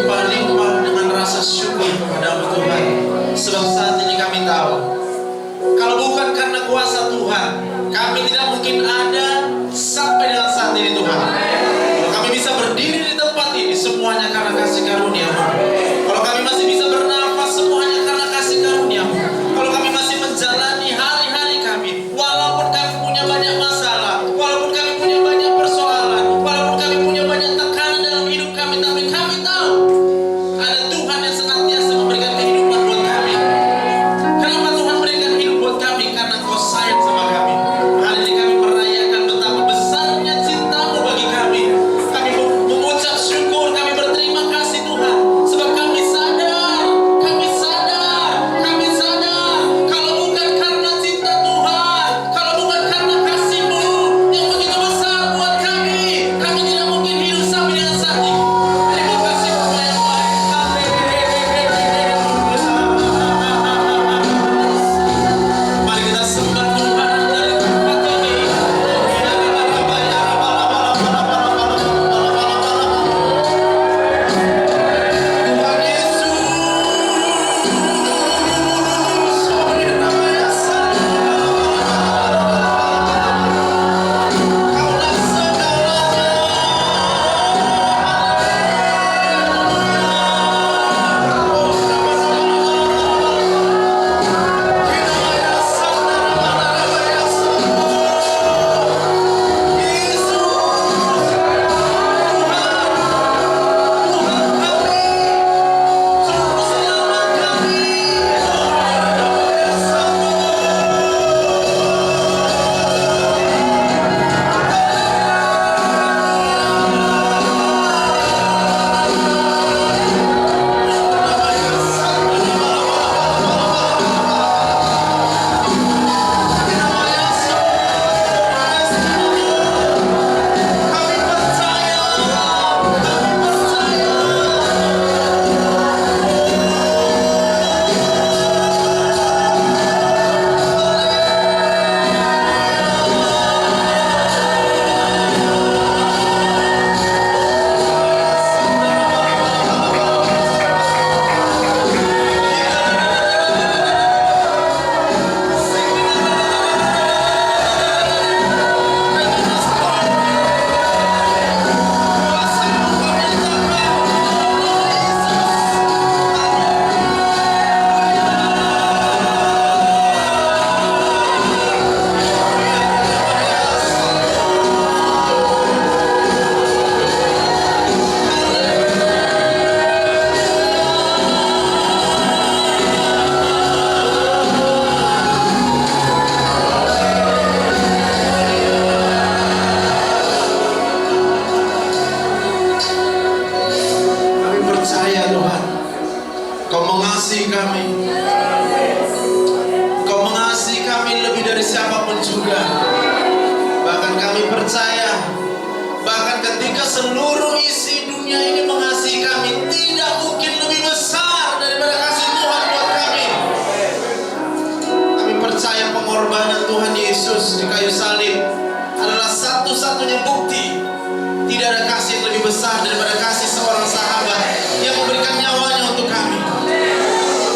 berlimpah-limpah dengan rasa syukur kepada Tuhan. Sebab saat ini kami tahu, kalau bukan karena kuasa Tuhan, kami tidak mungkin ada sampai dengan saat ini Tuhan. Kalau kami bisa berdiri di tempat ini, semuanya karena kasih karunia-Mu. Kalau kami masih bisa bernafas, semuanya karena kasih karunia-Mu. Kalau kami masih menjalani hari-hari kami, walaupun kami punya banyak masalah, walaupun kami punya banyak persoalan, walaupun kami punya banyak tekanan dalam hidup kami, tapi kami tahu ada Tuhan yang senantiasa memberikan kehidupan buat kami. Kenapa Tuhan berikan hidup buat kami? Karena Kau sayang sama kami. Hari ini kami merayakan betapa besarnya cinta-Mu bagi kami. Kami mengucap syukur, kami berterima kasih Tuhan. Sebab kami sadar kalau bukan karena cinta Tuhan, kalau bukan karena kasih-Mu yang begitu besar buat kami tidak mungkin hidup sampai dengan saat ini. Terima kasih Bapa yang baik. Mari kita sembah Tuhan dari tempat ini. Tuhan Yesus, Kaulah kami percaya Tuhan, Kau mengasihi kami. Kau mengasihi kami lebih dari siapapun juga. Bahkan kami percaya, bahkan ketika seluruh isi dunia ini mengasihi kami, tidak mungkin lebih besar daripada kasih Tuhan buat kami. Kami percaya pengorbanan Tuhan Yesus di kayu salib adalah satu-satunya bukti tidak ada kasih yang lebih besar daripada kasih seorang sahabat yang memberikan nyawanya untuk kami.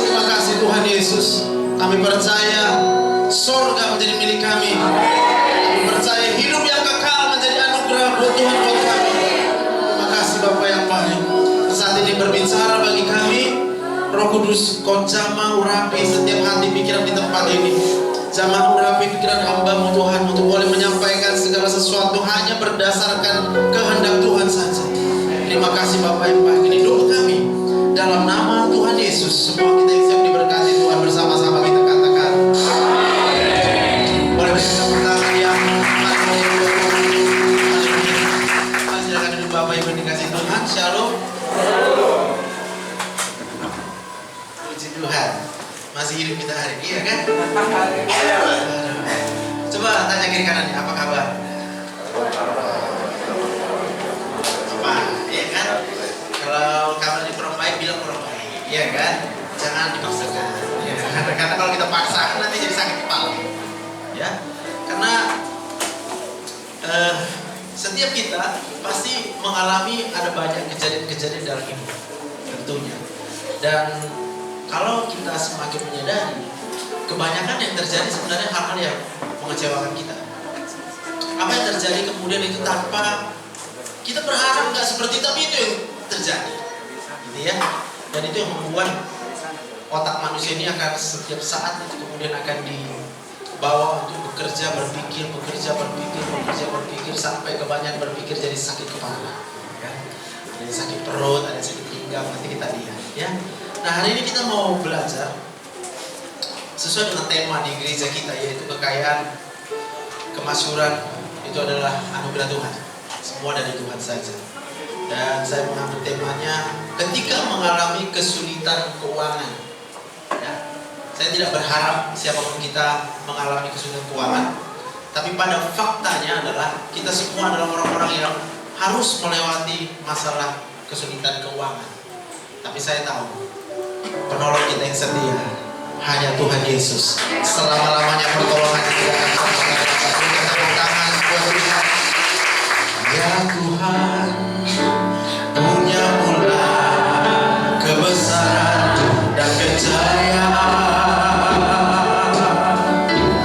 Terima kasih Tuhan Yesus. Kami percaya surga menjadi milik kami. Kami percaya hidup yang kekal menjadi anugerah buat Tuhan buat kami. Terima kasih Bapa yang baik. Saat ini berbicara bagi kami, Roh Kudus, Kau jamah urapi setiap hati pikiran di tempat ini. Jamah urapi pikiran hamba-Mu Tuhan untuk boleh menyampaikan segala sesuatu hanya berdasarkan kehendak Tuhan saja. Terima kasih Bapa yang baik. Ini doa kami dalam nama Tuhan Yesus. Semua kita yang siap diberkati Tuhan, bersama-sama kita katakan amin. Boleh beri tepuk tangan yang silakan duduk Bapak Ibu dikasih Tuhan. Shalom. Puji Tuhan, masih hidup kita hari ini, ya kan? Coba tanya kiri kanannya, apa kabar? Apa? Iya kan? Kalau kabarnya kurang baik, bilang kurang baik, iya kan? Jangan dipaksakan. Ya. Karena kalau kita paksakan nanti jadi sakit kepala, ya. Karena Setiap kita pasti mengalami ada banyak kejadian-kejadian dalam hidup tentunya. Dan kalau kita semakin menyadari, kebanyakan yang terjadi sebenarnya hal-hal yang mengecewakan kita. Apa yang terjadi kemudian itu tanpa kita berharap nggak seperti, tapi itu yang terjadi, gitu ya. Dan itu yang membuat otak manusia ini akan setiap saat itu kemudian akan dibawa untuk bekerja, berpikir sampai kebanyakan berpikir jadi sakit kepala, ya. Jadi sakit perut, ada sakit pinggang, nanti kita lihat, ya. Nah, hari ini kita mau belajar sesuai dengan tema di gereja kita, yaitu kekayaan, kemasyhuran itu adalah anugerah Tuhan. Semua dari Tuhan saja. Dan saya mengambil temanya ketika mengalami kesulitan keuangan. Ya. Saya tidak berharap siapapun kita mengalami kesulitan keuangan, tapi pada faktanya adalah kita semua adalah orang-orang yang harus melewati masalah kesulitan keuangan. Tapi saya tahu penolong kita yang setia hanya Tuhan Yesus. Selama-lamanya pertolongan tidak akan sampai. Tepuk tangan buat Tuhan. Ya Tuhan, punya mula kebesaran dan kejayaan.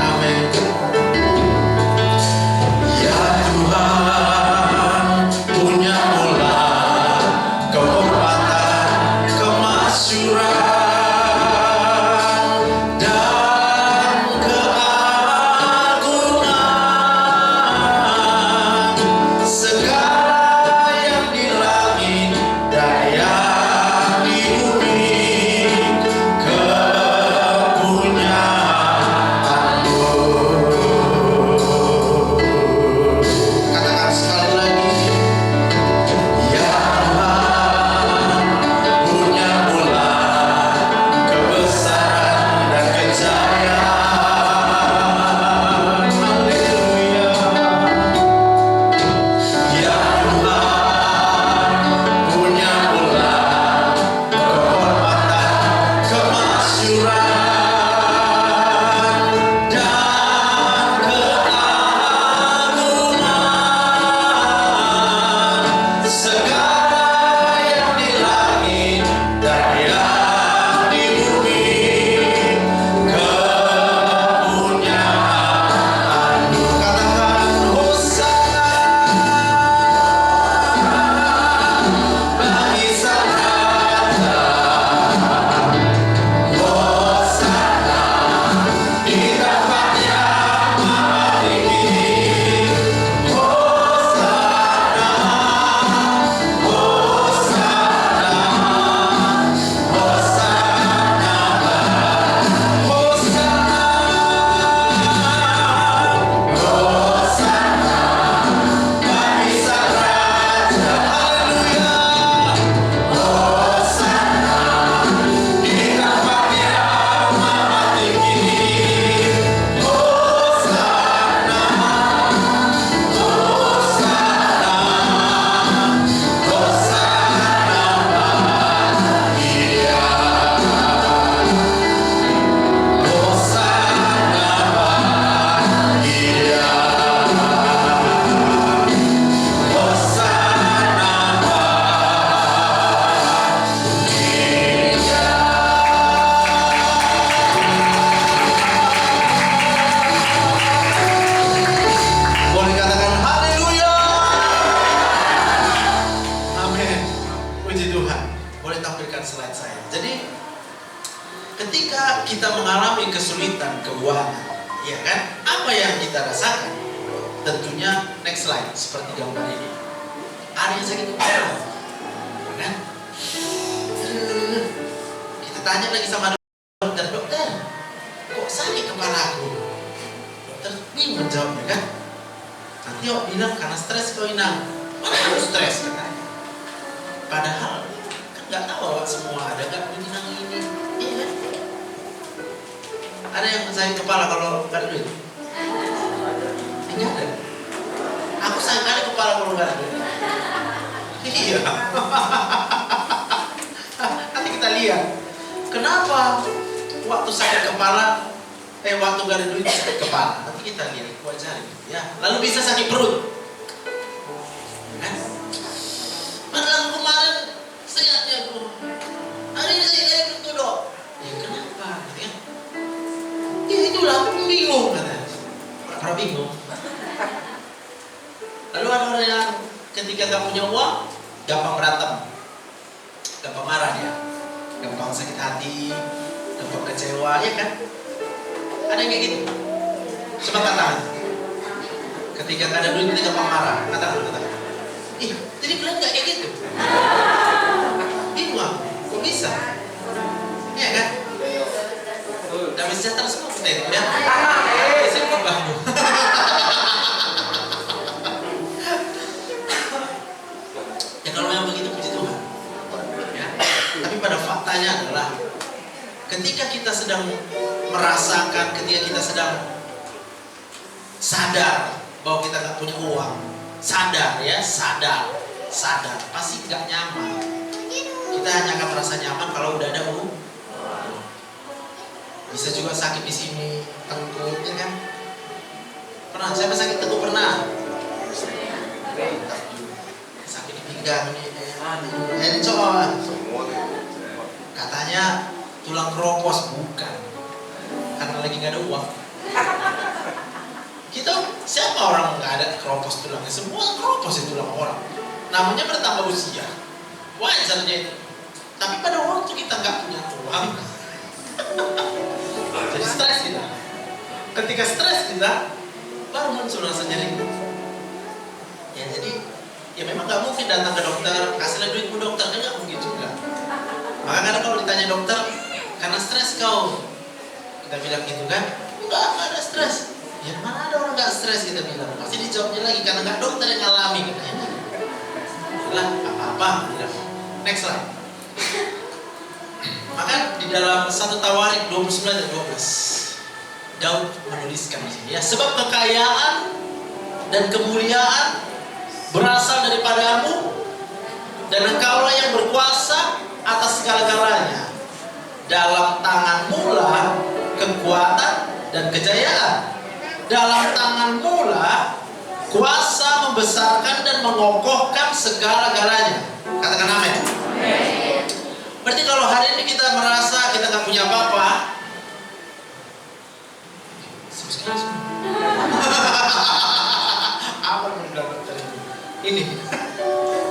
Amin. Ya Tuhan, punya mula kekuatan, kemasyhuran. Kesulitan keuangan, ya kan? Apa yang kita rasakan? Tentunya next slide seperti gambar ini. Ada yang sakit kepala, kan? Kita tanya lagi sama dokter, kok sakit kepala aku? Dokter bingung jawabnya, kan? Nanti orang bilang karena stres kau inang. Mana harus stres katanya? Padahal kan nggak tahu awak semua ada kan inang ini, iya kan? Ada yang sakit kepala kalau nggak ada duit? Tidak ada. Aku sakit kali kepala kalau nggak ada duit. Iya. Nanti kita lihat. Kenapa waktu sakit kepala, waktu nggak ada duit sakit kepala? Nanti kita lihat wajar. Ya. Lalu bisa sakit perut. uang, gampang berantem, gampang marah dia, gampang sakit hati, gampang kecewa, ya kan? Ada yang kayak gitu. Coba katakan, ketika gak ada duit kita gampang marah, katakan. Ih, jadi kalian gak kayak gitu? Bingung aku, kok bisa? Iya kan? Damai sejahtera semua kita itu ya. Saya bukan bambu. Ya kalau yang begitu puji Tuhan. Ya. Tapi pada faktanya adalah ketika kita sedang merasakan, ketika kita sedang sadar bahwa kita nggak punya uang, sadar, pasti nggak nyaman. Kita hanya akan merasa nyaman kalau udah ada uang. Bisa juga sakit di sini, tengkuk, ya kan? Pernah? Siapa sakit tengkuk pernah? Sakit di pinggang nih, encok. Katanya tulang keropos, bukan? Karena lagi nggak ada uang. Kita siapa orang nggak ada keropos tulangnya? Semua keropos itu tulang orang. Namanya bertambah usia, wajarnya itu. Tapi pada waktu kita nggak punya uang, jadi stres kita. Ketika stres kita, baru muncul rasa nyeri. Ya jadi, ya memang nggak mungkin datang ke dokter, kasihlah duitmu dokter, kan nggak mungkin juga. Maka kadang kalau ditanya dokter, karena stres kau, kita bilang gitu kan, nggak ada stres. Ya mana ada orang nggak stres, kita bilang. Pasti dijawabnya lagi karena nggak dokter yang ngalami. Lah apa-apa. Next slide. Maka di dalam 1 Tawarik 29 dan 12 Daud menuliskan di sini ya, sebab kekayaan dan kemuliaan berasal daripadamu, dan engkaulah yang berkuasa atas segala-galanya. Dalam tanganmu lah kekuatan dan kejayaan. Dalam tanganmu lah kuasa membesarkan dan mengokohkan segala-galanya. Katakan amin. Berarti kalau hari ini kita merasa kita nggak punya apa-apa, apa yang mendapat dari ini?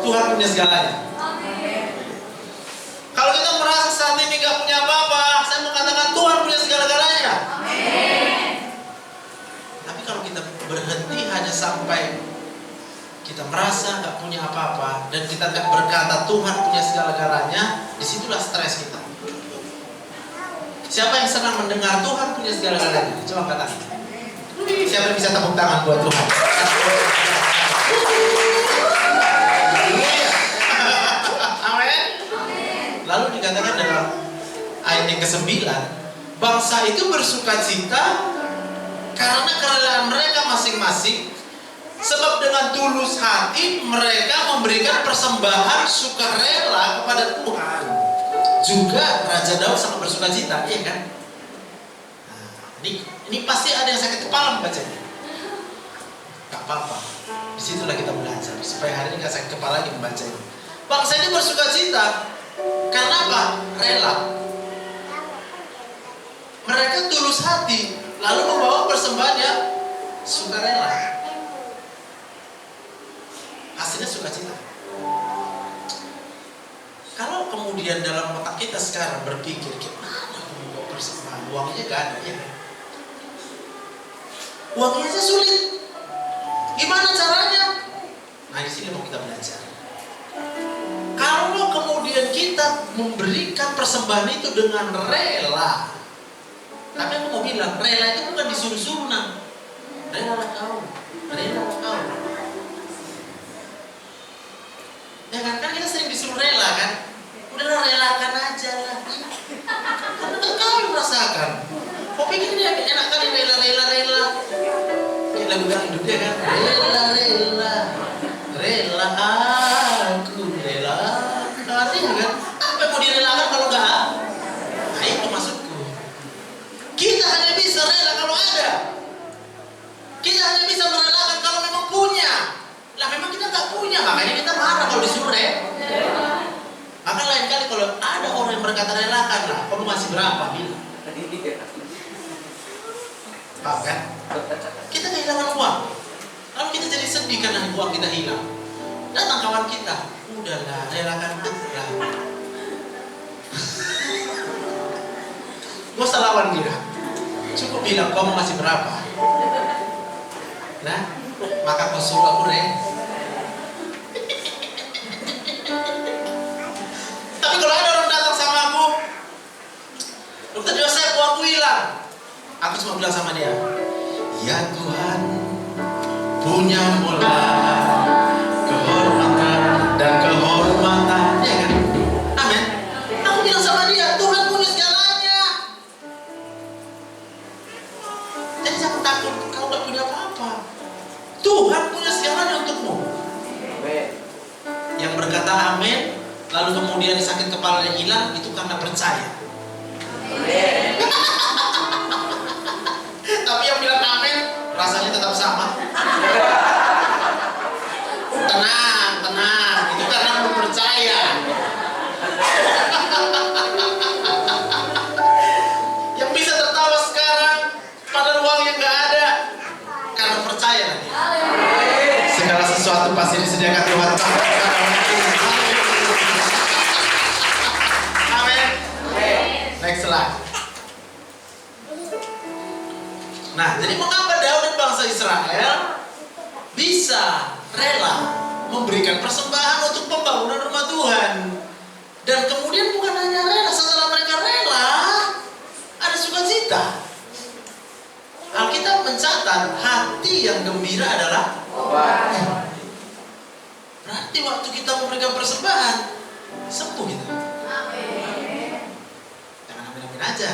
Tuhan punya segalanya. Kalau kita merasa saat ini nggak punya apa-apa, saya mau katakan Tuhan punya segala-galanya. Tapi kalau kita berhenti hanya sampai kita merasa nggak punya apa-apa dan kita nggak berkata Tuhan punya segala-galanya, disitulah stres kita. Siapa yang senang mendengar Tuhan punya segala-galanya? Coba katakan. Siapa yang bisa tepuk tangan buat Tuhan? Amin. Lalu dikatakan dalam ayat yang ke-9, bangsa itu bersukacita karena kerelaan mereka masing-masing. Sebab dengan tulus hati mereka memberikan persembahan sukarela kepada Tuhan. Juga Raja Daud sangat bersukacita, iya kan? Nah, ini pasti ada yang sakit kepala membacanya. Gak apa-apa. Disitulah kita belajar supaya hari ini gak sakit kepala lagi membacanya. Bangsa ini bersukacita karena apa? Rela. Mereka tulus hati lalu membawa persembahannya sukarela. Hasilnya sukacita. Kalau kemudian dalam otak kita sekarang berpikir, gimana aku mau persembahan? Uangnya gak ada ya. Uangnya aja sulit. Gimana caranya? Nah di sini mau kita belajar. Kalau kemudian kita memberikan persembahan itu dengan rela, tapi aku mau bilang rela itu bukan disuruh-suruh nah. Rela kau. Ya kan kita sering disuruh rela kan. Udahlah relakan aja lah. Karena kau yang merasakan. Kau pikir dia enak kali rela. Ini lagu dangdut dia kan. Rela aku rela. Artinya kan apa yang mau direlakan kalau enggak? Nah itu maksudku. Kita hanya bisa rela kalau ada. Kita hanya bisa merelakan kalau memang punya. Lah memang kita nggak punya, makanya kita marah kalau disuruh Maka lain kali kalau ada orang yang berkata relakan lah, kamu masih berapa bilang? Paham kan? Kita kehilangan uang, lalu kita jadi sedih karena uang kita hilang. Datang kawan kita, udahlah, relakan aja. Gak usah lawan dia. Cukup bilang, kau mau masih berapa? Nah, maka kau suruh aku Tapi kalau ada orang datang sama aku, Dokter Joseph, uangku hilang. Aku cuma bilang sama dia, ya Tuhan punya mula kehormatan dan kehormatan, ya kan? Amin. Aku bilang sama dia, Tuhan punya segalanya. Jadi jangan takut kau gak punya apa-apa. Tuhan punya segalanya untukmu. Yang berkata amin, lalu kemudian sakit kepalanya hilang, itu karena percaya. Tapi yang bilang amin, rasanya tetap sama. Tenang, itu karena belum percaya. Yang bisa tertawa sekarang pada uang yang gak ada, karena percaya nanti. Segala sesuatu pasti disediakan Tuhan. Amin. Next slide. Nah, jadi mengapa Daud dan bangsa Israel bisa rela memberikan persembahan untuk pembangunan rumah Tuhan? Dan kemudian bukan hanya rela, setelah mereka rela, ada sukacita. Alkitab mencatat hati yang gembira adalah berarti waktu kita memberikan persembahan, sembuh kita. Jangan amin-amin aja.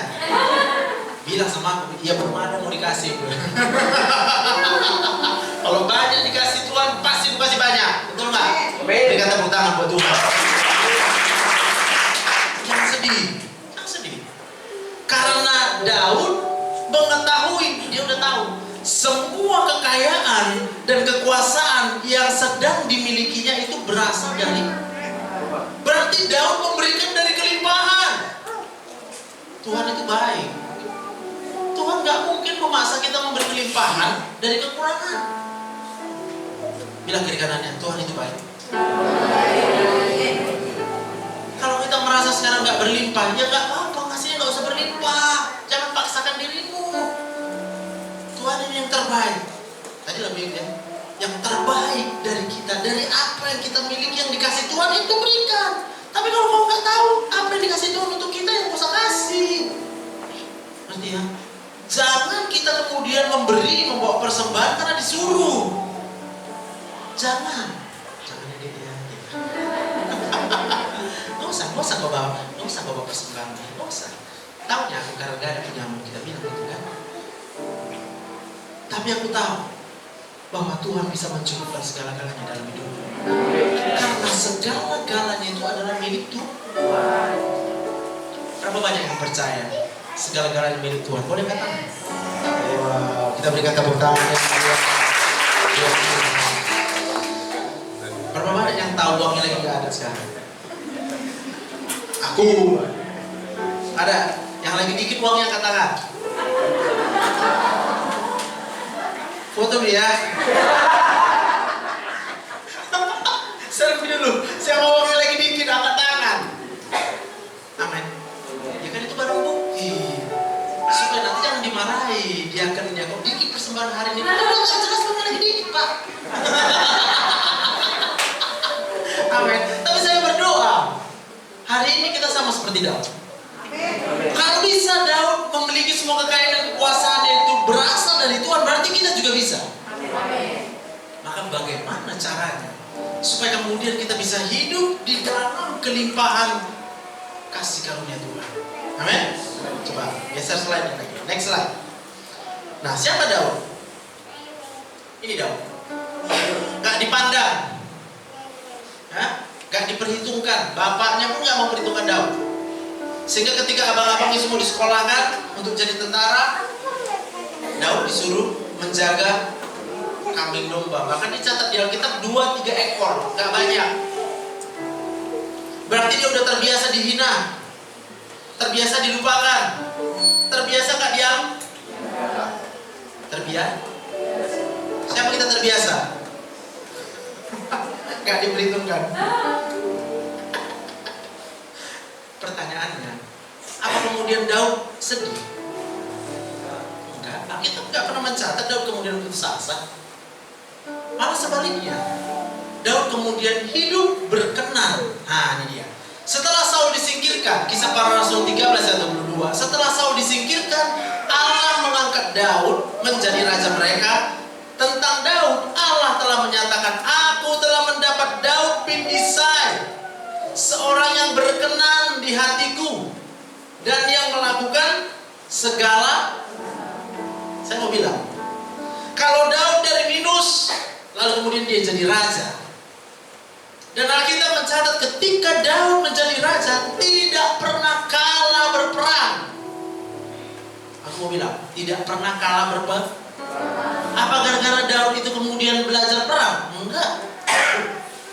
Bilang sama aku, iya belum ada mau dikasih. Kalau banyak dikasih Tuhan, pasti kasih banyak. Betul nggak? Berikan tepuk tangan buat Tuhan. Jangan sedih. Karena Daud mengetahui, dia udah tahu semua kekayaan dan kekuasaan yang sedang dimilikinya itu berasal dari. Berarti Daud memberikan dari kelimpahan. Tuhan itu baik. Tuhan gak mungkin memaksa kita memberi kelimpahan dari kekurangan. Bilang kiri kanannya, Tuhan itu baik. Kalau kita merasa sekarang gak berlimpah, ya gak apa-apa, ngasihnya gak usah berlimpah. Jangan paksakan dirimu. Tuhan ini yang terbaik. Tadi lebih ya, yang terbaik dari kita, dari apa yang kita miliki yang dikasih Tuhan itu berikan. Tapi kalau kamu gak tahu apa yang dikasih Tuhan untuk kita, yang usah kasih. Ngerti ya? Jangan kita kemudian membawa persembahan karena disuruh. Jangan dia. Nggak usah bawa persembahan. Nggak usah. Taunya aku karena gak ada penyamun, kita bilang gitu kan. Tapi aku tahu bahwa Tuhan bisa mencukupkan segala-galanya dalam hidupmu. Karena segala-galanya itu adalah milik Tuhan. Berapa banyak yang percaya segala-galanya milik Tuhan? Boleh kata? Wow, kita berikan tepuk tangan. Berapa banyak yang tahu uangnya lagi gak ada sekarang? Aku ada. Yang lagi dikit uangnya angkat tangan. Foto dia. Selfie dulu. Siapa uangnya lagi dikit angkat tangan. Amin. Ya kan itu baru bukti. Supaya nanti jangan dimarahi. Dia akan kok dikit persembahan hari ini. Udah jelas uangnya lagi dikit, Pak. Amin. Tapi saya berdoa hari ini kita sama seperti Daud. Kalau bisa Daud memiliki semua kekayaan dan kekuasaan itu berasal dari Tuhan, berarti kita juga bisa. Maka bagaimana caranya supaya kemudian kita bisa hidup di dalam kelimpahan kasih karunia Tuhan? Amin. Coba geser slide lagi. Next slide. Nah, siapa Daud? Ini Daud. Gak dipandang, gak diperhitungkan. Bapaknya pun gak memperhitungkan Daud. Sehingga ketika abang-abangnya semua disekolahkan untuk jadi tentara, Daud disuruh menjaga kambing domba. Bahkan dicatat di Alkitab 2-3 ekor, gak banyak. Berarti dia udah terbiasa dihina, terbiasa dilupakan, terbiasa gak diam. Terbiasa. Siapa kita terbiasa? Nggak diperhitungkan. Pertanyaannya, apa kemudian Daud sedih? Enggak, kita nggak pernah mencatat Daud kemudian putus asa. Malah sebaliknya, Daud kemudian hidup berkenan. Nah ini dia. Setelah Saul disingkirkan, Kisah Para Rasul 13 ayat 22. Setelah Saul disingkirkan, Allah mengangkat Daud menjadi raja mereka. Tentang Daud, Allah telah menyatakan, aku telah mendapat Daud bin Isai, seorang yang berkenan di hatiku dan yang melakukan segala. Saya mau bilang, kalau Daud dari minus, lalu kemudian dia jadi raja. Dan Alkitab mencatat ketika Daud menjadi raja, tidak pernah kalah berperang. Aku mau bilang, tidak pernah kalah berperang. Apa gara-gara Daud itu kemudian belajar perang? Enggak.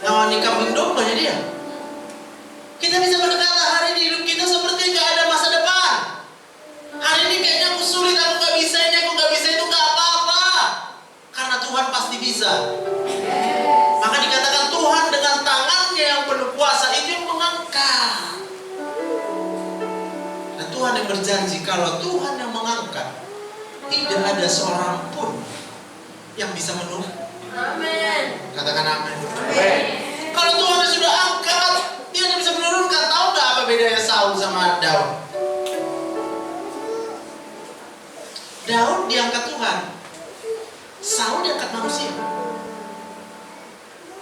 Ngawani kambing dombanya dia. Kita bisa berkata hari ini hidup kita seperti gak ada masa depan. Hari ini kayaknya aku sulit, aku gak bisa ini, aku gak bisa itu, gak apa-apa. Karena Tuhan pasti bisa. Maka dikatakan Tuhan dengan tangannya yang penuh kuasa itu yang mengangkat. Dan Tuhan yang berjanji kalau Tuhan yang mengangkat, tidak ada seorang pun yang bisa menurun. Amin. Katakan amin. Amin. Kalau Tuhan sudah angkat, dia tidak bisa menurunkan. Tahu nggak apa bedanya Saul sama Daud? Daud diangkat Tuhan, Saul diangkat manusia.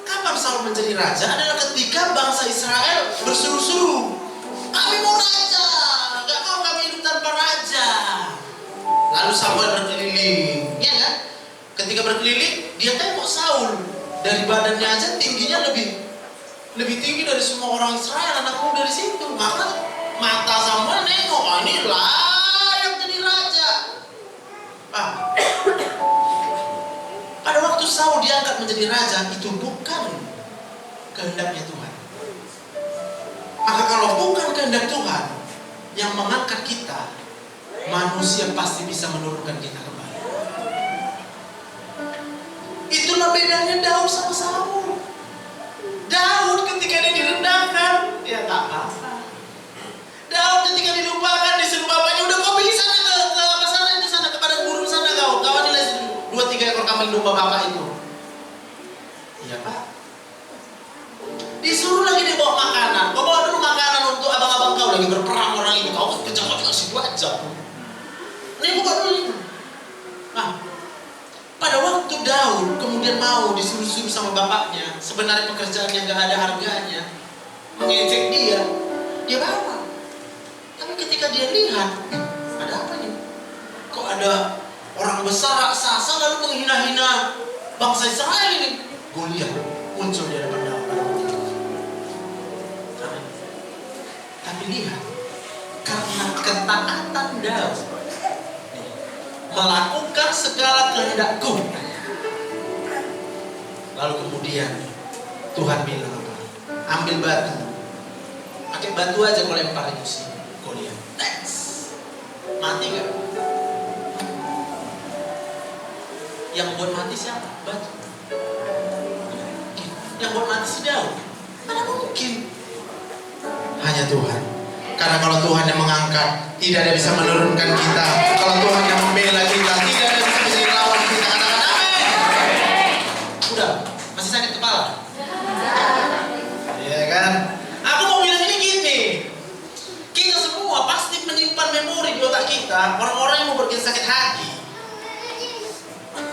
Kapan Saul menjadi raja? Adalah ketika bangsa Israel berseru-seru, kami mau raja, nggak mau kami hidup tanpa raja. Lalu Samuel berkeliling, ya kan? Ketika berkeliling, dia tengok Saul. Dari badannya aja tingginya lebih tinggi dari semua orang Israel, anak muda dari situ. Maka mata Samuel nengok, ini layak jadi raja. Pada waktu Saul diangkat menjadi raja, itu bukan kehendaknya Tuhan. Maka kalau bukan kehendak Tuhan yang mengangkat kita, manusia pasti bisa menurunkan kita kembali. Itulah bedanya Daud sama Saul. Daud ketika dia direndahkan, ya tak apa. Daud ketika dilupakan, disuruh bapaknya, udah kau pergi sana ke apa sana itu sana kepada guru sana kau nilai 2-3 ekor kambing domba bapak itu. Iya pak. Disuruh lagi dia bawa makanan. Kau bawa dulu makanan untuk abang-abang kau lagi berperang orang itu. Kau kejar kasih 2 jam. Ini bukan dulu. Nah, pada waktu Daud kemudian mau disuruh-suruh sama bapaknya, sebenarnya pekerjaan yang gak ada harganya, mengejek dia bawa. Tapi ketika dia lihat, ada apa nih? Kok ada orang besar raksasa lalu menghina-hina bangsa Israel ini? Goliat muncul di hadapan Daud pada waktu itu. Tapi lihat, karena ketaatan Daud melakukan segala kehendakku. Lalu kemudian Tuhan bilang apa? Ambil batu, pakai batu aja kau lempar itu sih Goliat. Next, mati gak? Yang buat mati siapa? Batu. Yang buat mati si Daud? Mana mungkin? Hanya Tuhan. Karena kalau Tuhan yang mengangkat, tidak ada bisa menurunkan kita. Kalau Tuhan yang membela kita, tidak ada bisa menjadi lawan kita. Katakan amin. Udah, masih sakit kepala? Iya kan? Aku mau bilang ini gini. Kita semua pasti menyimpan memori di otak kita. Orang-orang yang mau pergi sakit hati.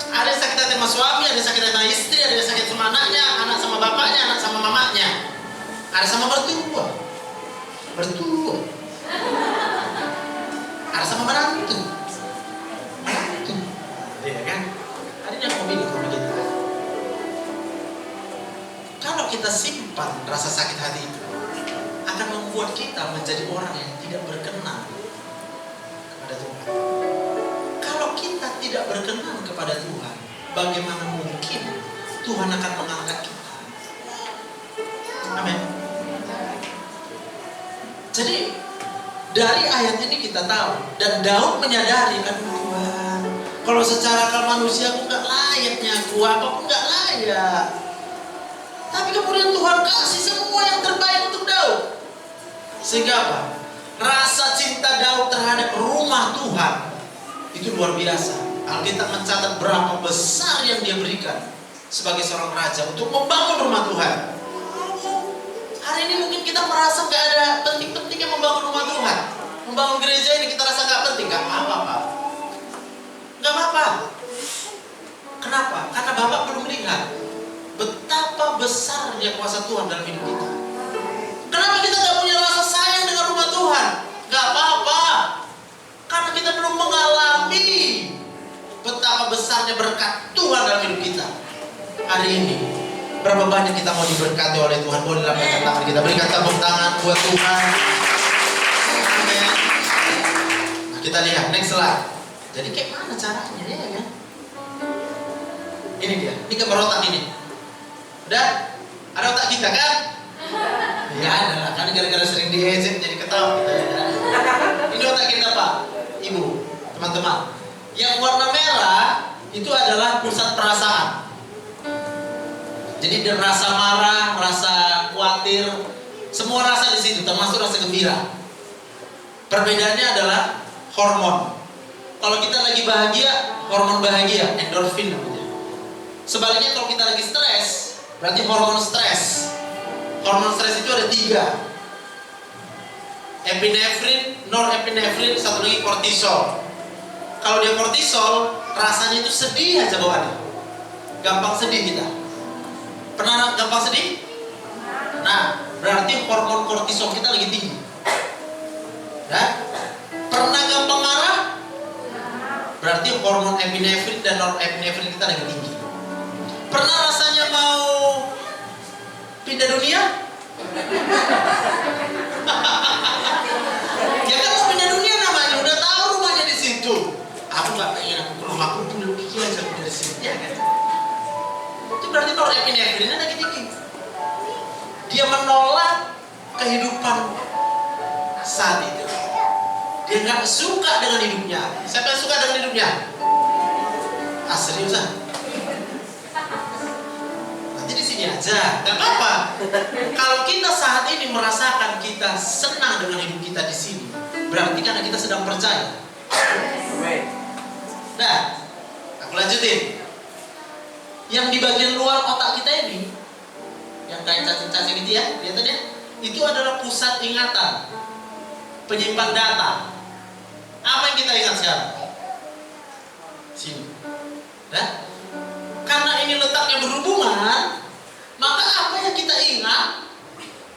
Ada yang sakit hati sama suami, ada yang sakit hati sama istri, ada yang sakit sama anaknya, anak sama bapaknya, anak sama mamanya. Ada sama mertua. Ada sama menantu. Iya kan? Ada yang mau bilang sama kita. Kalau kita simpan rasa sakit hati itu, akan membuat kita menjadi orang yang tidak berkenan kepada Tuhan. Kalau kita tidak berkenan kepada Tuhan, bagaimana mungkin Tuhan akan mengangkat kita? Amin. Jadi dari ayat ini kita tahu, dan Daud menyadari, aduh Tuhan, kalau secara akal manusia aku nggak layaknya, apapun nggak layak. Tapi kemudian Tuhan kasih semua yang terbaik untuk Daud. Sehingga apa? Rasa cinta Daud terhadap rumah Tuhan itu luar biasa. Alkitab mencatat berapa besar yang dia berikan sebagai seorang raja untuk membangun rumah Tuhan. Hari ini mungkin kita merasa gak ada penting-pentingnya membangun rumah Tuhan. Membangun gereja ini kita rasa gak penting. Gak apa-apa. Gak apa-apa. Kenapa? Karena Bapak belum melihat betapa besarnya kuasa Tuhan dalam hidup kita. Kenapa kita gak punya rasa sayang dengan rumah Tuhan? Gak apa-apa. Karena kita belum mengalami betapa besarnya berkat Tuhan dalam hidup kita. Hari ini berapa banyak kita mau diberkati oleh Tuhan? Boleh lambaikan tangan kita, berikan tepuk tangan buat Tuhan. Nah, kita lihat next slide. Jadi kayak mana caranya ya kan? Ini dia, ini gambar otak ini. Udah? Ada otak kita kan? Ya ada lah, kan gara-gara sering diejek jadi ketawa kita ya. Ini otak kita Pak, Ibu, teman-teman. Yang warna merah itu adalah pusat perasaan. Jadi ada rasa marah, rasa khawatir, semua rasa di situ, termasuk rasa gembira. Perbedaannya adalah hormon. Kalau kita lagi bahagia, hormon bahagia, endorfin namanya. Sebaliknya kalau kita lagi stres, berarti hormon stres. Hormon stres itu ada 3. Epinefrin, norepinefrin, satu lagi kortisol. Kalau dia kortisol, rasanya itu sedih aja bawaannya. Gampang sedih kita. Pernah gampang sedih? Nah, berarti hormon kortisol kita lagi tinggi. Nah, pernah gampang marah? Berarti hormon epinefrin dan norepinefrin kita lagi tinggi. Pernah rasanya mau pindah dunia? Ya kan mau pindah dunia namanya, udah tahu rumahnya di situ. Aku nggak pengen aku ke rumahku dulu pikir aja aku dari sini ya kan. Itu berarti norepinefrinnya lagi tinggi. Dia menolak kehidupan saat itu. Dia nggak suka dengan hidupnya. Siapa yang suka dengan hidupnya? Ah seriusan? Nanti di sini aja, nggak apa-apa. Kalau kita saat ini merasakan kita senang dengan hidup kita di sini, berarti karena kita sedang percaya. Nah, aku lanjutin. Yang di bagian luar otak kita ini, yang kayak cacing-cacing gitu ya, lihat ya, itu adalah pusat ingatan, penyimpan data. Apa yang kita ingat sekarang? Sini. Nah, karena ini letaknya berhubungan, maka apa yang kita ingat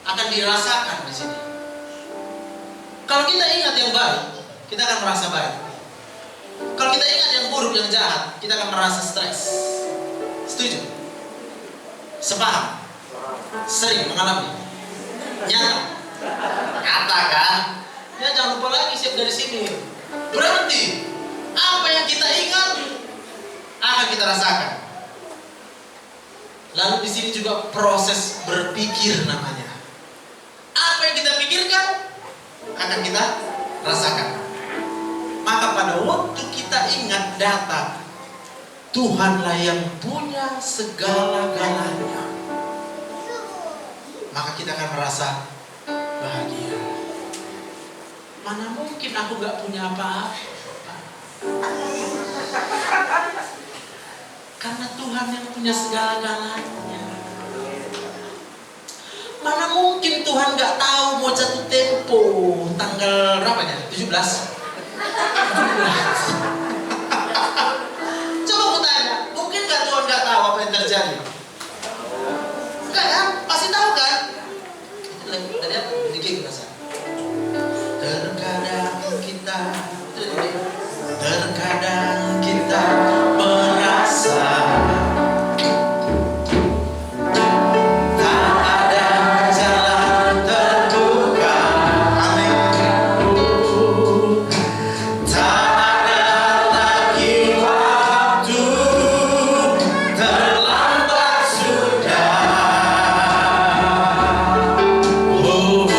akan dirasakan di sini. Kalau kita ingat yang baik, kita akan merasa baik. Kalau kita ingat yang buruk, yang jahat, kita akan merasa stres. Setuju? Sepaham? Sering mengalami? Nyata? Nyata kan? Ya jangan lupa lagi siap dari sini. Berarti apa yang kita ingat akan kita rasakan. Lalu di sini juga proses berpikir namanya. Apa yang kita pikirkan akan kita rasakan. Maka pada waktu kita ingat data, Tuhanlah yang punya segala-galanya, maka kita akan merasa bahagia. Mana mungkin aku gak punya apa-apa? Karena Tuhan yang punya segala-galanya. Mana mungkin Tuhan gak tahu mau jatuh tempo tanggal berapa ya? 17? Coba aku tanya, mungkin gak Tuhan gak tahu apa yang terjadi? Enggak kan? Pasti tahu kan? Tadi apa? Dikit rasa. Terkadang kita merasa tak ada jalan terbuka. Amin. Tak ada lagi waktu, terlambat sudah. Oh.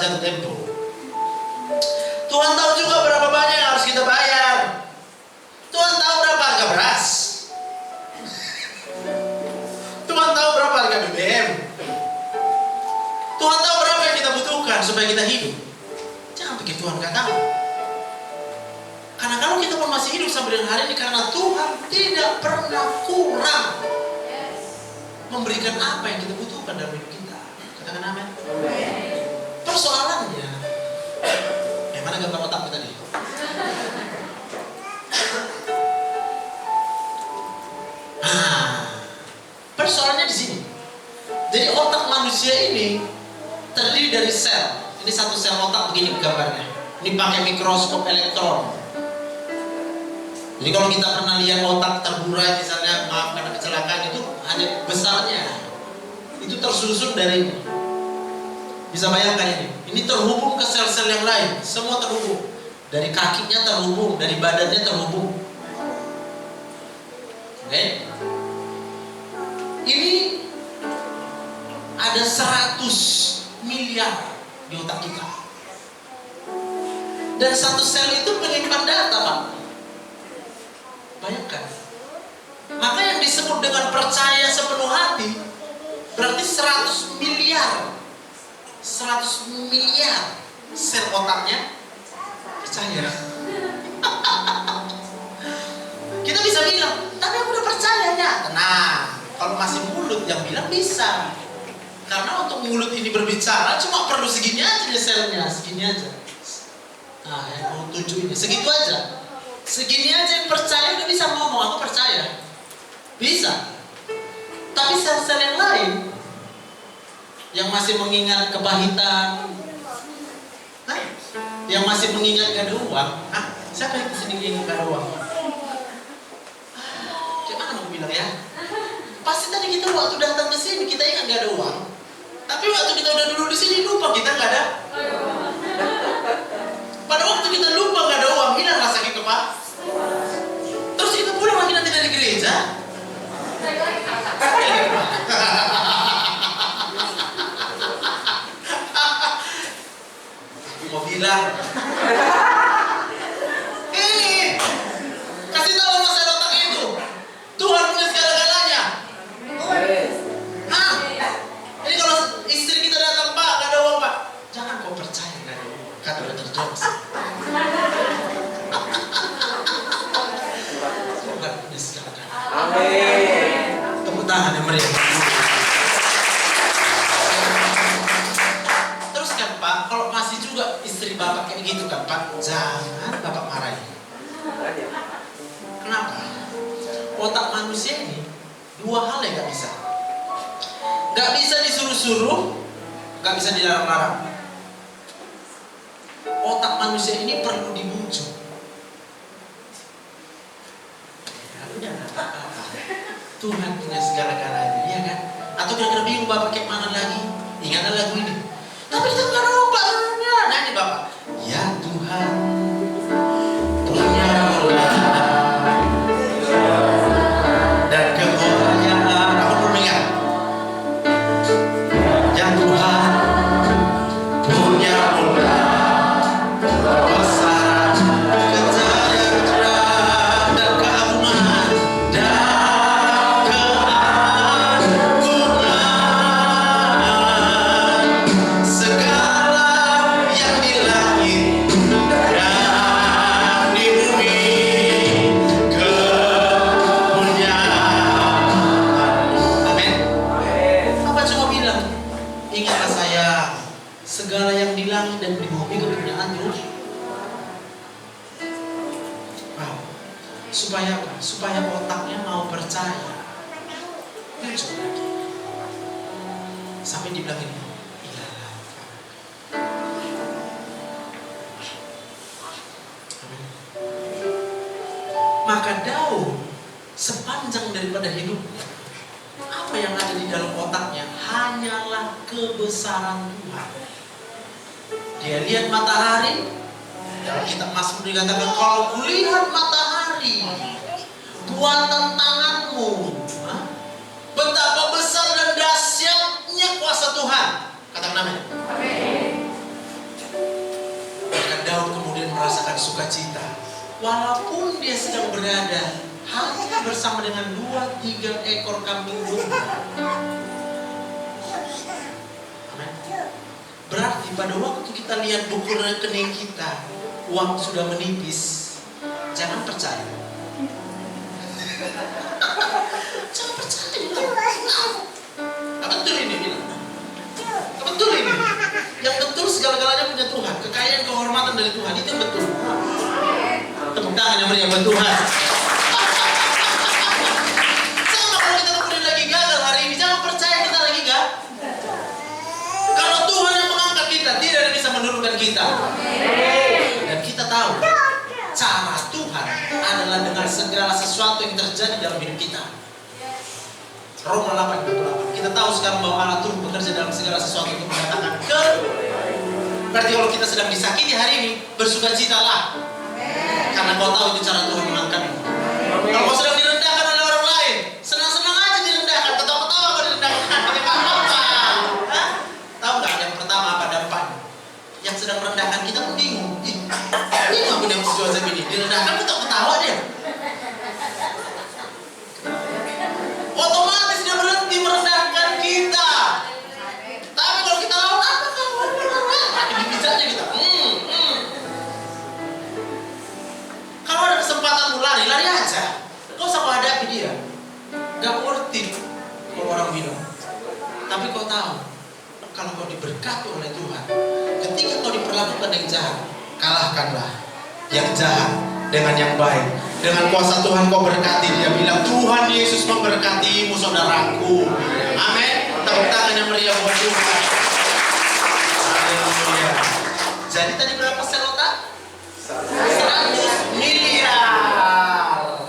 jatuh tempo. Tuhan tahu juga berapa banyak yang harus kita bayar. Tuhan tahu berapa harga beras. Tuhan tahu berapa harga BBM. Tuhan tahu berapa yang kita butuhkan supaya kita hidup. Jangan pikir Tuhan gak tahu. Karena kalau kita pun masih hidup sampai dengan hari ini, karena Tuhan tidak pernah kurang memberikan apa yang kita butuhkan dalam hidup kita. Katakan amin. Persoalannya, mana gambar otak kita nih? Persoalannya di sini. Jadi otak manusia ini terdiri dari sel. Ini satu sel otak begini gambarnya. Ini pakai mikroskop elektron. Jadi kalau kita pernah lihat otak terburai misalnya, maaf karena kecelakaan, itu hanya besarnya. Itu tersusun dari ini. Bisa bayangkan ini. Ini terhubung ke sel-sel yang lain. Semua terhubung. Dari kakinya terhubung, dari badannya terhubung. Oke? Ini ada 100 miliar di otak kita. Dan satu sel itu menyimpan data, Pak. Bayangkan. Maka yang disebut dengan percaya sepenuh hati berarti 100 miliar. 100 miliar sel otaknya percaya. Kita bisa bilang, tapi aku udah percaya ya. Tenang, kalau masih mulut yang bilang bisa. Karena untuk mulut ini berbicara cuma perlu segini aja selnya, segini aja. Nah, yang mau tujuh ini segitu aja. Segini aja yang percaya udah bisa ngomong, aku percaya. Bisa. Tapi sel-sel yang lain yang masih mengingat kepahitan, yang masih mengingat gak ada uang, siapa yang kesini ingat gak ada uang? Gimana mau bilang ya? Pasti tadi kita waktu datang ke sini kita ingat gak ada uang, tapi waktu kita udah dulu di sini lupa kita gak ada. Pada waktu kita lupa gak ada uang, hilang rasa sakit kepala. Terus kita pulang lagi nanti dari gereja. Mau bilang ini kasih tahu masalah otak itu Tuhan punya segala-galanya. Ini kalau istri kita datang, Pak gak ada uang, Pak, jangan kau percaya gak ada uang, kata Dr. Jones. Tuhan punya segala-galanya. Amin. Tepuk tangan yang meriah. Istri bapak kayak gitu kan, Pak, jangan bapak marahin. Kenapa? Otak manusia ini dua hal yang gak bisa. Gak bisa disuruh-suruh, gak bisa dilarang-larang. Otak manusia ini perlu dibujuk. Ya udah, Tuhan punya segala-galanya, ya kan? Atau kira-kira bingung bapak kayak mana lagi? Ingatlah lagu ini. Tapi kita nggak lupa sebenarnya. Nyanyi bapak. Ya Tuhan, punya mulai dan kemuliaan. Aku belum ingat. Ya Tuhan, punya mulai besar kejayaan dan keagungan dan keagungan. Segala yang di langit dan di bumi kepunyaanmu. Amin. Apa cuma bilang, ingatlah saya, segala yang di langit dan di bumi kepunyaanmu. Wow. Supaya apa? Supaya otaknya mau percaya. Lanjut lagi. Sampai dibilang ini. Maka Daud sepanjang daripada hidupnya, apa yang ada di dalam otaknya hanyalah kebesaran Tuhan. Dia lihat matahari, dalam kitab Mazmur dikatakan, kalau kulihat matahari buatan tanganmu, betapa besar dan dahsyatnya kuasa Tuhan. Katakan amin. bersukacita. Walaupun dia sedang berada hanya bersama dengan 2-3 ekor kambing domba. Amen. Berarti pada waktu kita lihat buku rekening kita, uang sudah menipis, jangan percaya. Jangan percaya. Nah, betul ini bilang. Betul ini. Yang betul segala-galanya punya Tuhan. Kekayaan, kehormatan dari Tuhan, itu yang betul. Tepuk tangan yang meriah buat Tuhan. Sama kalau kita kemudian lagi gagal hari ini, jangan percaya kita lagi gagal. Kalau Tuhan yang mengangkat kita, tidak ada yang bisa menurunkan kita. Dan kita tahu cara Tuhan adalah dengan segala sesuatu yang terjadi dalam hidup kita. Roma 8:28. Kita tahu sekarang bahwa Allah turut bekerja dalam segala sesuatu untuk mendatangkan Berarti kalau kita sedang disakiti hari ini, bersukacitalah. Karena kau tahu itu cara Tuhan mengangkatmu. Kalau kau sedang direndahkan oleh orang lain, senang-senang aja direndahkan, ketawa-ketawa kau direndahkan. Tidak apa-apa. Tahu nggak yang pertama apa dampaknya? Yang sedang merendahkan kita pun bingung. Ini aku yang Joseph ini direndahkan, ketawa-ketawa dia. Otomatis dia berhenti merendahkan kita. Tapi kalau kita lawan apa kawan? Bicaranya kita. Kalau ada kesempatan lari aja. Kau usah kau hadapi dia. Gak worth it kalau orang bilang. Tapi kau tahu, kalau kau diberkati oleh Tuhan, ketika kau diperlakukan yang jahat, kalahkanlah yang jahat dengan yang baik. Dengan kuasa Tuhan kau berkati. Dia bilang, Tuhan Yesus memberkatimu saudaraku. Amin. Tepuk tangan yang meriah buat Tuhan. Haleluya. Jadi tadi berapa sel otak? 100 miliar.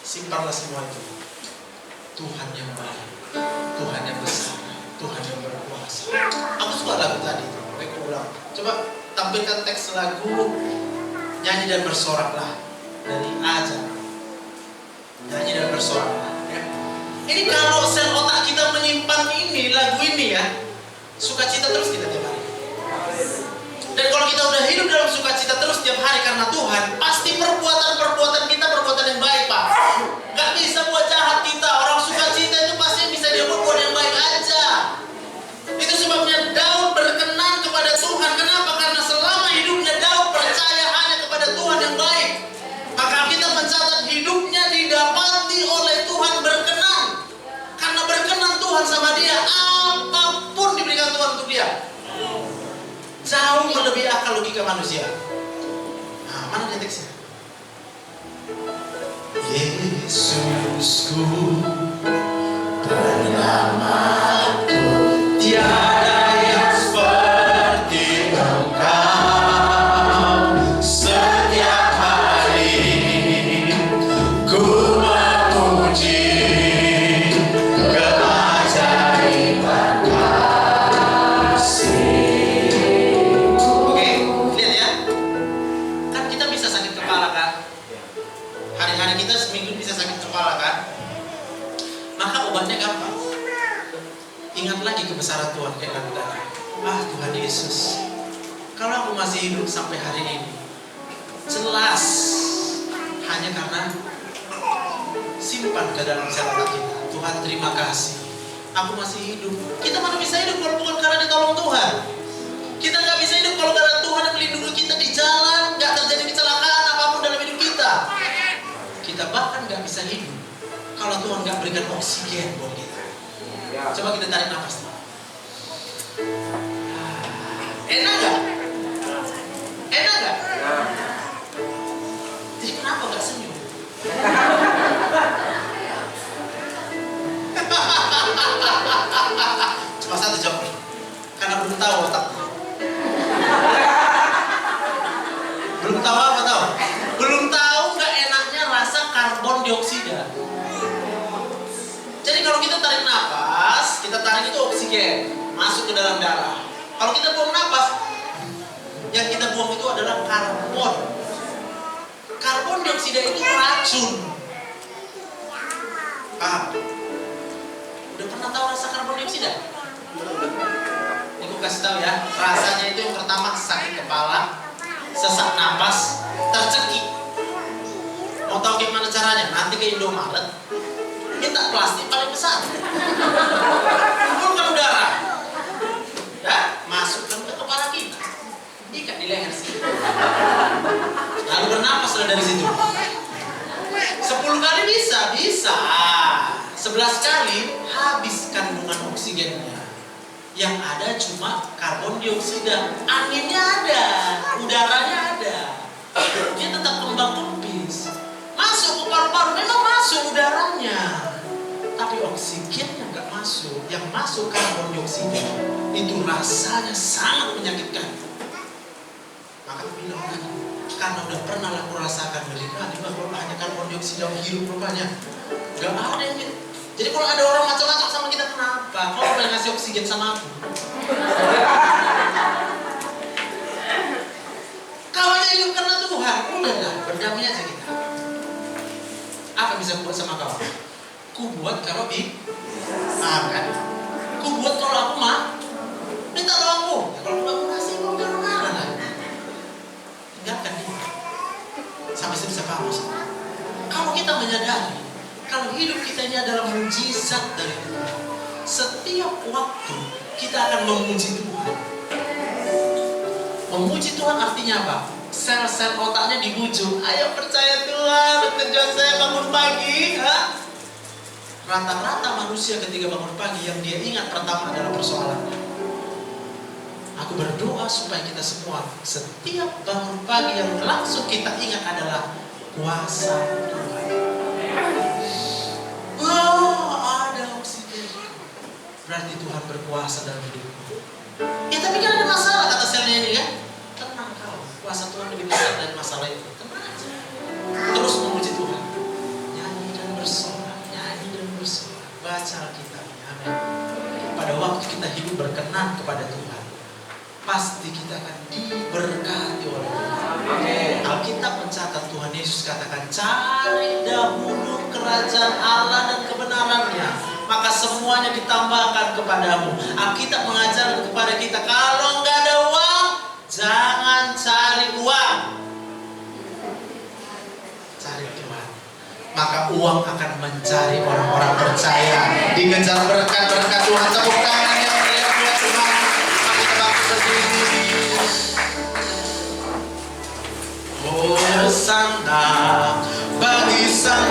Simpanlah semua itu. Tuhan yang baik, Tuhan yang besar, Tuhan yang berkuasa. Aku suka lagu tadi itu. Aku ulang. Coba tampilkan teks lagu Nyanyi dan Bersoraklah dari Aja. Nyanyi dan Bersoraklah. Ya. Ini kalau sel otak kita menyimpan ini, lagu ini ya, sukacita terus kita tiap hari. Dan kalau kita udah hidup dalam sukacita terus tiap hari karena Tuhan, pasti perbuatan kita perbuatan yang baik, Pak. Gak bisa buat jahat kita. Orang sukacita itu pasti bisa dia buat yang baik aja. Itu sebabnya Daud berkenan kepada Tuhan. Kenapa? Karena selama hidupnya Daud percaya hanya kepada Tuhan yang baik. Maka kita mencatat hidupnya didapati oleh Tuhan berkenan. Karena berkenan Tuhan sama dia, apapun diberikan Tuhan untuk dia. Jauh melebihi akal logika manusia. Nah, mana dia teksnya? Yesusku, penyelamatku, tiada yang seperti Engkau. Setiap hari ku memuji keajaiban kasih. Hari-hari kita seminggu bisa sakit kepala kan? Maka obatnya gampang. Ingat lagi kebesaran Tuhan kayak lagu tadi. Tuhan Yesus, kalau aku masih hidup sampai hari ini, jelas hanya karena simpan ke dalam sel otak kita. Tuhan terima kasih, aku masih hidup. Kita mana bisa hidup kalau bukan karena ditolong Tuhan. Kita nggak bisa hidup kalau karena Tuhan yang melindungi kita di jalan, nggak terjadi kecelakaan apapun dalam hidup kita. Kita bahkan nggak bisa hidup kalau Tuhan nggak berikan oksigen buat kita. Coba kita tarik nafas. Enak nggak? Enak nggak? Jadi kenapa nggak senyum? Cuma satu jawab nih, karena belum tahu otaknya. Belum tahu apa tahu? Belum tahu nggak enaknya rasa karbon dioksida. Jadi kalau kita tarik nafas, kita tarik itu oksigen masuk ke dalam darah. Kalau kita buang nafas, yang kita buang itu adalah karbon. Karbon dioksida itu racun. Paham? Udah pernah tahu rasa karbon dioksida? Ini aku kasih tahu ya. Rasanya itu yang pertama sakit kepala, sesak napas, tercekik. Mau tahu gimana caranya? Nanti ke Indomaret, minta plastik paling besar, kumpulkan udara, ya, masukkan ke kepala kita, ikat di leher sini, lalu bernapas dari situ. 10 kali bisa, 11 kali habis kandungan oksigennya. Yang ada cuma karbon dioksida, anginnya ada, udaranya ada. Dia tetap kembang kempis. Masuk ke paru-paru, memang masuk udaranya, tapi oksigennya nggak masuk. Yang masuk karbon dioksida. Itu rasanya sangat menyakitkan. Maka bilang lagi, karena udah pernah aku rasakan berkali bahwa hanya karbon dioksida hidup rupanya. Gak ada yang gitu. Jadi kalau ada orang macam-macam sama kita, kenapa? Kalau boleh ngasih oksigen sama aku. Kawannya hidup karena Tuhan, udahlah, berdamai aja kita. Apa yang bisa aku buat sama kawan? Ku buat kalau maafkan. Ku buat kalau aku minta tolongmu. Ya, kalau aku kasih, kau jangan marah lah. Tinggalkan dia. Sampai sebisa paham. Kalau kita menyadari, kalau hidup kita ini adalah mujizat dari Tuhan, setiap waktu kita akan memuji Tuhan. Memuji Tuhan artinya apa? Sel-sel otaknya dibujuk. Ayo percaya Tuhan, tujuan saya bangun pagi. Rata-rata manusia ketika bangun pagi yang dia ingat pertama adalah persoalannya. Aku berdoa supaya kita semua setiap bangun pagi yang langsung kita ingat adalah kuasa Tuhan. Oh, ada oksigen. Berarti Tuhan berkuasa dalam hidupku. Ya tapi kan ada masalah, kata selnya ini kan. Tenang kau, kuasa Tuhan lebih besar dari masalah itu. Tenang aja. Terus memuji Tuhan. Nyanyi dan bersorak, baca Alkitabnya. Amin. Pada waktu kita hidup berkenan kepada Tuhan, pasti kita akan diberkati oleh Tuhan. Alkitab mencatat, Tuhan Yesus katakan, cari dahulu kerajaan Allah dan kebenarannya, maka semuanya ditambahkan kepadamu. Alkitab mengajar kepada kita, kalau nggak ada uang, jangan cari uang. Cari Tuhan, maka uang akan mencari orang-orang percaya. Dikejar berkat-berkat Tuhan. Tepuk tangan yang meriah buat Tuhan. Mari kita bangkit berdiri. Hosana bagi sang